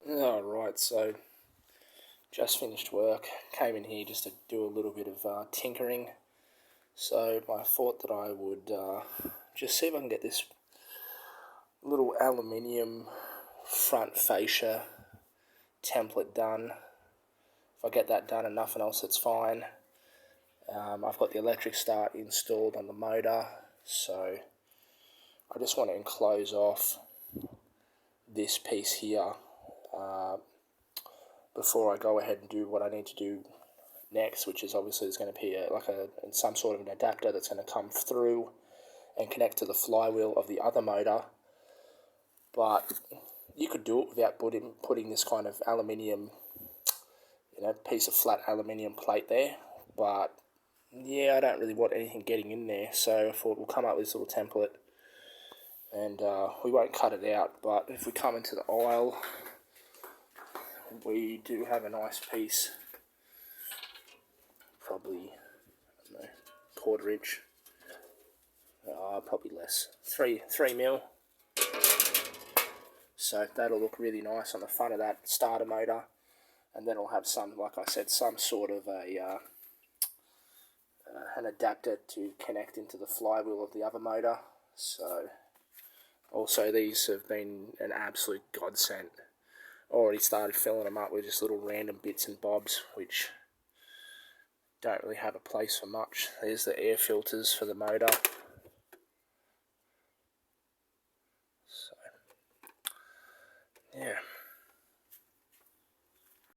Alright, so just finished work, came in here just to do a little bit of tinkering. So I thought that I would just see if I can get this little aluminium front fascia template done. If I get that done and nothing else, it's fine. I've got the electric start installed on the motor, so I just want to enclose off this piece here before I go ahead and do what I need to do next, which is obviously there's going to be some sort of an adapter that's going to come through and connect to the flywheel of the other motor. But you could do it without putting this kind of aluminium, piece of flat aluminium plate there. But yeah, I don't really want anything getting in there, so I thought we'll come up with this little template, and we won't cut it out. But if we come into the aisle, we do have a nice piece, probably, I don't know, quarter inch, probably less, 3 mil. So that'll look really nice on the front of that starter motor, and then it'll have some, like I said, some sort of an adapter to connect into the flywheel of the other motor. So also these have been an absolute godsend. Already started filling them up with just little random bits and bobs which don't really have a place for much. There's the air filters for the motor,